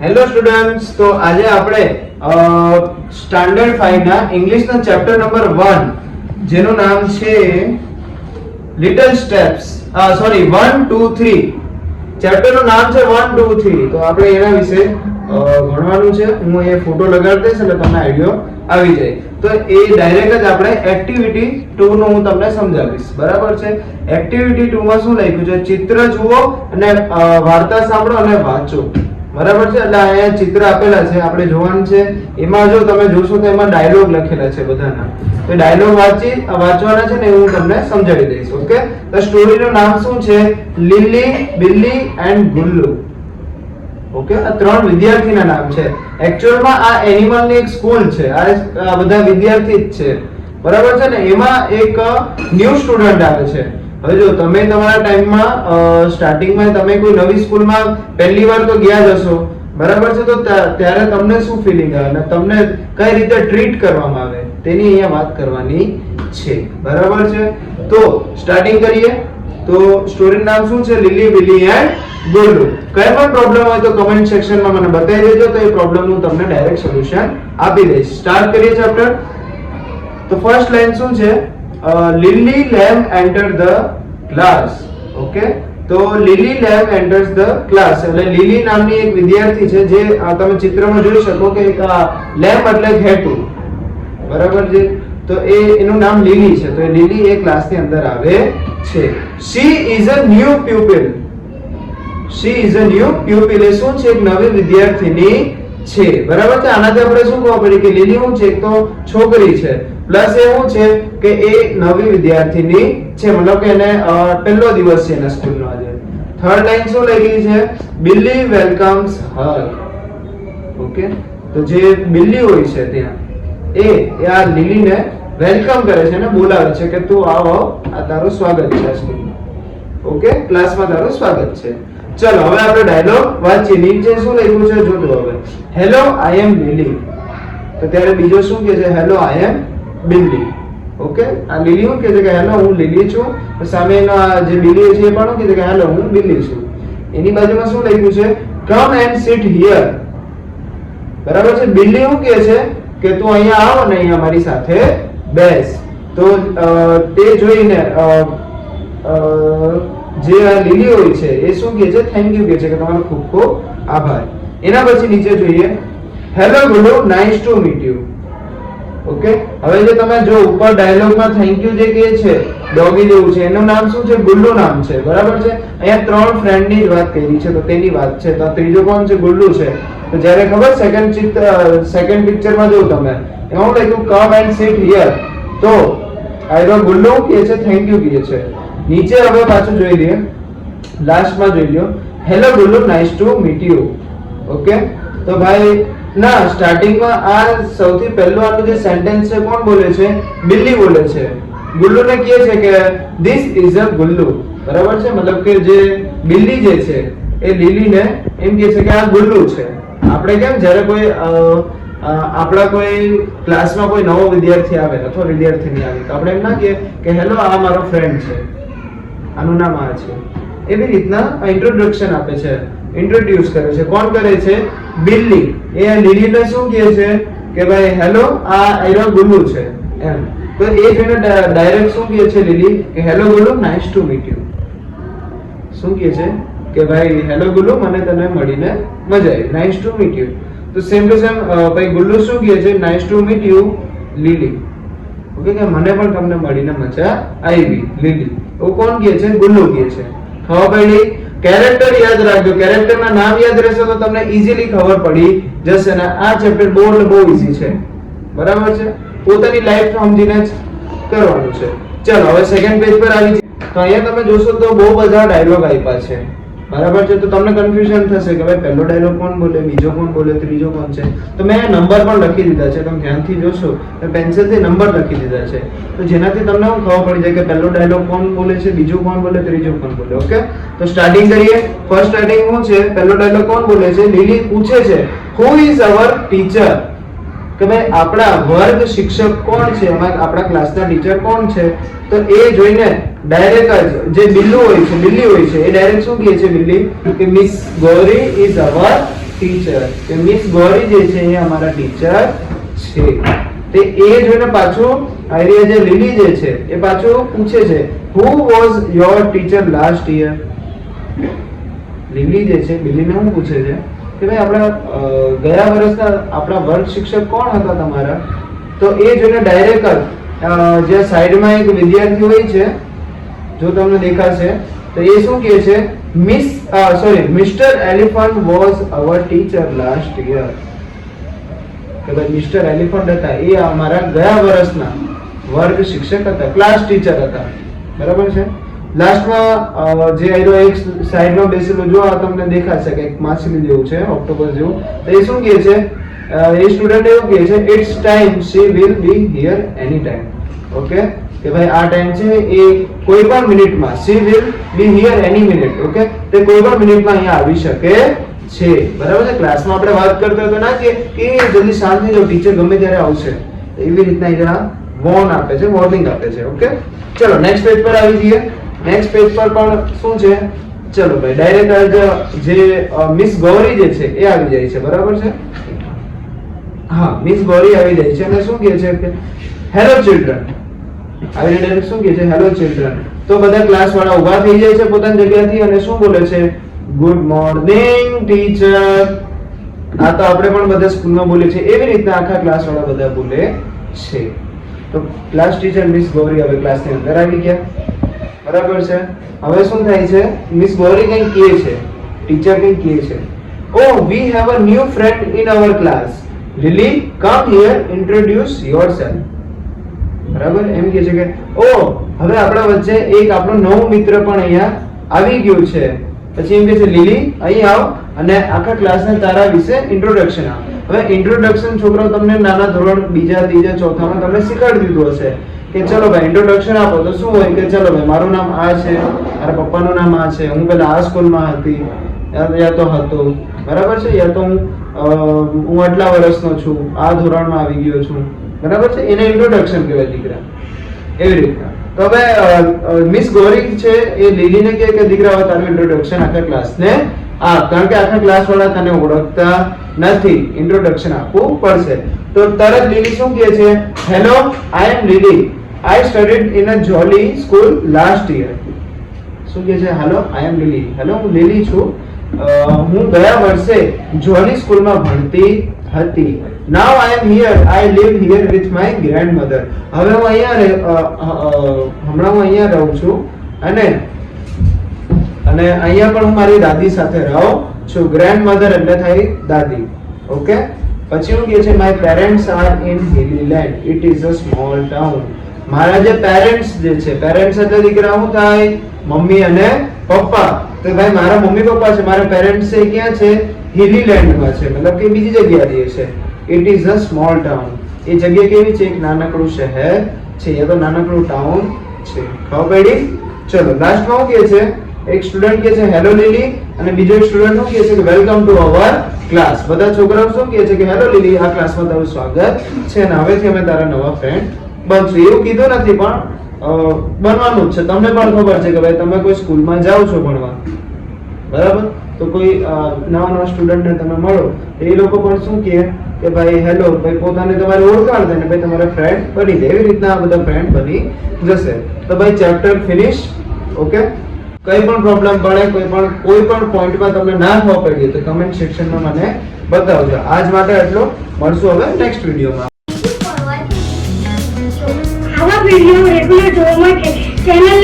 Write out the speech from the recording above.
Hello students, તો આજે આપણે સ્ટાન્ડર્ડ 5 ના ઇંગ્લિશના ચેપ્ટર નંબર 1 જેનું નામ છે લિટલ સ્ટેપ્સ 1 2 3 ચેપ્ટરનું નામ છે 1 2 3. તો આપણે એના વિશે ભણવાનું છે. હું એ ફોટો લગાડી દઈશ એટલે તમને આઈડિયો આવી જાય. તો એ ડાયરેક્ટ જ આપણે એક્ટિવિટી 2 નું હું તમને સમજાવીશ. બરાબર છે? એક્ટિવિટી 2 માં શું લખ્યું છે? ચિત્ર જુઓ અને વાર્તા સાંભળો અને વાંચો. બરાબર છે? એટલે અહીંયા ચિત્ર આપેલા છે, આપણે જોવાનું છે. એમાં જો તમે જોશો તો એમાં ડાયલોગ લખેલા છે બધાના. તો ડાયલોગ વાંચવાના છે ને હું તમને સમજાવી દઈશ. ઓકે? તો સ્ટોરીનું નામ શું છે? લીલી, બિલ્લી એન્ડ ગુલ્લુ. ઓકે? આ ત્રણ વિદ્યાર્થીના નામ છે. એક્ચ્યુઅલમાં આ એનિમલની એક સ્કૂલ છે. આ બધા વિદ્યાર્થી જ છે. બરાબર છે ને? એમાં એક ન્યૂ સ્ટુડન્ટ આવે છે. હવે જો તમે તમારા ટાઈમમાં સ્ટાર્ટિંગમાં તમે કોઈ નવી સ્કૂલમાં પહેલી વાર તો ગયા જ હશો. બરાબર છે? તો ત્યારે તમને શું ફીલિંગ આવે અને તમને કઈ રીતે ટ્રીટ કરવામાં આવે તેની અહીંયા વાત કરવાની છે. બરાબર છે? તો સ્ટાર્ટિંગ કરીએ. તો સ્ટોરીનું નામ શું છે? લીલી, બિલ્લી એન્ડ ગુલ્લુ. કઈ પણ પ્રોબ્લેમ હોય તો કમેન્ટ સેક્શનમાં મને બતાવી દેજો, તો એ પ્રોબ્લેમનું તમને ડાયરેક્ટ સોલ્યુશન આપી દઈશ. સ્ટાર્ટ કરીએ ચેપ્ટર. તો ફર્સ્ટ લાઈન શું છે? Lily lamb entered the class. Okay? તો Lily lamb enters the class. એટલે લીલી નામની એક વિદ્યાર્થી છે જે તમે ચિત્રમાં જોઈ શકો કે એક લેમ્પ એટલે ઘેટું. બરાબર છે? તો એનું નામ લીલી છે. તો એ લીલી એ ક્લાસની અંદર આવે છે. She is a new pupil. She is a new pupil. એ શું છે? એક નવી વિદ્યાર્થીની છે. બરાબર છે? આનાથી આપણે શું ખબર પડી કે લીલી શું છે? એક તો છોકરી છે, પ્લસ એવું છે કે એ નવી વિદ્યાર્થીની છે, મતલબ કે એને પહેલો દિવસ છે એના સ્કૂલનો આજે. થર્ડ લાઈન શું લખી છે? બિલ્લી વેલકમ્સ હર. ઓકે? તો જે બિલ્લી હોય છે ત્યાં એ આ લીલીને વેલકમ કરે છે અને બોલાવે છે કે તું આવો, આ તારું સ્વાગત છે સ્કૂલમાં. ઓકે? ક્લાસમાં તારું સ્વાગત છે. ચલો હવે આપણે ડાયલોગ વાંચીએ. નીચે શું લખ્યું છે જોજો. હવે હેલો આઈ એમ બિલ્લી. તો ત્યારે બીજો શું કહે છે? Hello I M Billi. Okay? આ લીલી શું કહે છે કે હેલો હું લીલી છું. સામેનો જે બિલ્લી છે એ પણ શું કહે છે કે હેલો હું બિલ્લી છું. એની બાજુમાં શું લખ્યું છે? Come and sit here. બરાબર છે? બિલ્લી શું કહે છે કે તું અહીંયા આવ અને અહીંયા મારી સાથે બેસ. તો તે જોઈને જે આ લીલી હોય છે એ શું કહે છે? થેન્ક યુ કહે છે કે તમારો ખૂબ ખૂબ આભાર. એના પછી નીચે જોઈએ hello Gullu, nice to meet you. Okay? હવે જે તમે જો ઉપર ડાયલોગમાં થેન્ક યુ જે કહે છે ડોગી જેવું છે, એનું નામ શું છે? ગુલ્લુ નામ છે. બરાબર છે? અહીંયા ત્રણ ફ્રેન્ડની જ વાત કરી છે તો તેની વાત છે. તો ત્રીજો કોણ છે? ગુલ્લુ છે. તો જ્યારે ખબર સેકન્ડ પિક્ચરમાં જો તમે એમાં લખ્યું કમ એન્ડ સિટ હિયર, તો આયરો ગુલ્લુ કહે છે થેન્ક યુ કહે છે. નીચે હવે પાછું જોઈ લઈએ, લાસ્ટમાં જોઈ લ્યો hello Gullu, nice to meet you. Okay? તો ભાઈ ના સ્ટાર્ટિંગમાં આ સૌથી પહેલું આનું જે સેન્ટેન્સ છે કોણ બોલે છે? બિલ્લી બોલે છે. ગુલ્લુને કહે છે કે ધીસ ઇઝ અ ગુલ્લુ. બરાબર છે? મતલબ કે જે બિલ્લી જે છે એ લીલીને એમ કહે છે કે આ ગુલ્લુ છે. આપણે કેમ જ્યારે કોઈ આપણા કોઈ ક્લાસમાં કોઈ નવો વિદ્યાર્થી આવે અથવા વિદ્યાર્થીની આવે તો આપણે એમ ના કહીએ કે હેલો આ મારો ફ્રેન્ડ છે, આનું નામ આ છે. એવી રીતના ઇન્ટ્રોડક્શન આપે છે, ઇન્ટ્રોડ્યુસ કરે છે. કોણ કરે છે? બિલ્લી. એ લીલીને શું કહે છે કે ભાઈ હેલો આ આયરો ગુલ્લુ છે એમ. તો એ જોઈને ડાયરેક્ટ શું કહે છે લીલી કે hello Gullu, nice to meet you. શું કહે છે કે ભાઈ હેલો ગુલ્લુ, મને તને મળીને મજા આવી, નાઇસ ટુ મીટ યુ. તો સેમ ટુ સેમ ભાઈ ગુલ્લુ શું કહે છે? Nice to meet you lily. Okay? કે મને પણ તમને મળીને મજા આવી, લીલી. એવું કોણ કહે છે? ગુલ્લુ કહે છે. ખબર પડી? કેરેક્ટર યાદ રાખજો. કેરેક્ટરના નામ યાદ રહેશે તો તમને ઈઝીલી ખબર પડી જશે. અને આ ચેપ્ટર બહુ ઈઝી છે. બરાબર છે? પોતાની લાઈફ સમજીને જ કરવાનું છે. ચલો હવે સેકન્ડ પેજ પર આવી જઈએ. તો અહીંયા તમે જોશો તો બહુ બધા ડાયલોગ આપ્યા છે. બરાબર છે? તો તમને કન્ફ્યુઝન થશે કે ભાઈ પહેલો ડાયલોગ કોણ બોલે, બીજો કોણ બોલે, ત્રીજો કોણ છે. તો મેં નંબર પણ લખી દીધા છે. તમે ધ્યાનથી જોશો તો પેન્સિલથી નંબર લખી દીધા છે. તો જેનાથી તમને હું ખબર પડી જાય કે પહેલો ડાયલોગ કોણ બોલે છે, બીજો કોણ બોલે, ત્રીજો કોણ બોલે. ઓકે? તો સ્ટાર્ટિંગ કરીએ. ફર્સ્ટ સ્ટાર્ટિંગ શું છે? પહેલો ડાયલોગ કોણ બોલે છે? લીલી પૂછે છે હુ ઇઝ અવર ટીચર. કે ભાઈ આપણા વર્ગ શિક્ષક કોણ છે, આપણા ક્લાસના ટીચર કોણ છે. તો એ જોઈને ડાયરેક્ટ જ જે બિલ્લી હોય છે એ ડાયરેક્ટ શું કહે છે? બિલ્લી કે miss Gauri is our teacher કે મિસ ગૌરી જે છે એ અમારા ટીચર છે. તે એ જોઈને પાછું આઈરિયા જે લીલી જે છે એ પાછું પૂછે છે who was your teacher last year. લીલી જે છે બિલીને શું પૂછે છે કે ભાઈ આપણા ગયા વર્ષના આપણા વર્ગ શિક્ષક કોણ હતા તમારા. તો એ જોઈને ડાયરેક્ટ જે સાઈડમાં એક વિદ્યાર્થી હોય છે જો તમને દેખાશે તો એ શું કહે છે mister elephant was our teacher last year. કે ભાઈ મિસ્ટર એલિફન્ટ હતા એ અમારા ગયા વર્ષના વર્ગ શિક્ષક હતા, ક્લાસ ટીચર હતા. બરાબર છે. લાસ્ટમાં જે આયરો એક સાઈડમાં બેસેલું જો આ તમને દેખાશે કે એક માછલી જેવું છે, ઓક્ટોપસ જેવું. તો એ શું કહે છે એ સ્ટુડન્ટ એવું કહે છે it's time she will be here any time. Okay કે ભાઈ આ ટાઈમ છે એ કોઈ પણ મિનિટમાં she will be here any minute. Okay તે કોઈ પણ મિનિટમાં અહીંયા આવી શકે છે. બરાબર છે. ક્લાસમાં આપણે વાત કરતા તો ના કે જલ્દી શાંત થઈ જાઓ ટીચર ગમે ત્યારે આવશે. એવી રીતના અહીંયા વોર્ન આપે છે, વોર્નિંગ આપે છે. ઓકે ચલો નેક્સ્ટ પેજ પર આવી જઈએ. નેક્સ્ટ પેજ પર પણ શું છે ચલો ભાઈ ડાયરેક્ટ જે મિસ ગૌરી જે છે એ આવી જાય છે. બરાબર છે. હા મિસ ગૌરી આવી જાય છે અને શું કહે છે કે હેલો ચિલ્ડ્રન. આવી ડાયરેક્ટ શું કહે છે હેલો ચિલ્ડ્રન. તો બધા ક્લાસ વાળા ઊભા થઈ જાય છે પોતાની જગ્યાથી અને શું બોલે છે ગુડ મોર્નિંગ ટીચર. આ તો આપણે પણ બધા સ્કૂલમાં બોલે છે એવી રીતના આખા ક્લાસ વાળા બધા બોલે છે. તો ક્લાસ ટીચર મિસ ગૌરી હવે ક્લાસની અંદર આવી ગયા. બરાબર છે. હવે શું થાય છે મિસ ગૌરી કંઈક કહે છે, ટીચર કંઈક કહે છે oh we have a new friend in our class. Lily, come here, introduce yourself. બરાબર એમ કહે છે કે ઓ હવે આપણા વચ્ચે એક આપણો નવો મિત્ર પણ અહીંયા આવી ગયો છે. પછી એમ કહે છે લીલી અહીં આવ અને આખા ક્લાસને તારા વિશે ઇન્ટ્રોડક્શન આપ. હવે ઇન્ટ્રોડક્શન છોકરાઓ તમને નાના ધોરણ બીજા ત્રીજા ચોથામાં તમને શીખવાડી દીધું હશે કે ચલો ભાઈ ઇન્ટ્રોડક્શન આપો. તો શું હોય કે ચલો ભાઈ મારું નામ આ છે, મારા પપ્પાનું નામ આ છે, હું પહેલા આ સ્કૂલમાં હતી યા તો હતો. બરાબર છે. યા તો હું આટલા વર્ષનો છું, આ ધોરણમાં આવી ગયો છું. બરાબર છે. એને ઇન્ટ્રોડક્શન કહેવાય દીકરા. એવી રીતના. તો હવે મિસ ગૌરી છે એ લીલીને કહે કે દીકરા હવે તારું ઇન્ટ્રોડક્શન આખા ક્લાસને આપ, કારણ કે આખા ક્લાસ વાળા તને ઓળખતા નથી, ઇન્ટ્રોડક્શન આપવું પડશે. તો તરત લીલી શું કહે છે hello I am Lily, I studied in a jolly school last year. શું કહે છે hello I am lily, hello હું લીલી છું, હું ગયા વર્ષે જોલી સ્કૂલમાં ભણતી હતી. Now I am here, I live here with my grandmother. હવે હું અહીંયા રહું છું અને અહીંયા પણ હું મારી દાદી સાથે રહું છું. ગ્રેન્ડમધર એટલે થઈ દાદી. ઓકે પછી હું કહે છે my parents are in Hillyland, it is a small town. મારા જે પેરેન્ટ્સ જે છે, પેરેન્ટ્સ એટલે દીકરા શું થાય મમ્મી અને પપ્પા. તો ભાઈ મારા મમ્મી પપ્પા છે, મારા પેરેન્ટ્સ છે ક્યાં છે હિલીલેન્ડમાં છે, મતલબ કે બીજી જગ્યાએ રહે છે. It is a small town. એ જગ્યા કેવી છે એક નાનકડું શહેર છે યા તો નાનકડું ટાઉન છે. ખબર પડી. ચલો લાસ્ટમાં શું કહે છે એક સ્ટુડન્ટ કહે છે હેલો લીલી અને બીજો એક સ્ટુડન્ટ શું કહે છે કે વેલકમ ટુ અવર ક્લાસ. બધા છોકરાઓ શું કહે છે કે હેલો લીલી આ ક્લાસમાં તારું સ્વાગત છે અને હવેથી અમે તારા નવા ફ્રેન્ડ બનશું. એવું કીધું નથી પણ બનવાનું જ છે. તમને પણ ખબર છે કે ભાઈ તમે કોઈ સ્કૂલમાં જાઓ છો ભણવા, બરાબર, તો કોઈ નવા સ્ટુડન્ટને તમે મળો એ લોકો પણ શું કહે કે ભાઈ હેલો, ભાઈ પોતાને તમારે ઓળખાણ દે ને ભાઈ તમારા ફ્રેન્ડ બની જાય. એવી રીતના આ બધા ફ્રેન્ડ બની જશે. તો ભાઈ ચેપ્ટર ફિનિશ. ઓકે કઈ પણ પ્રોબ્લેમ પડે, કોઈ પણ પોઈન્ટમાં તમને ના ખબર પડી તો કમેન્ટ સેક્શનમાં મને બતાવજો. આજ માટે એટલું. મળશું હવે નેક્સ્ટ વિડીયોમાં. આવા વિડીયો રેગ્યુલર જોવા માટે ચેનલ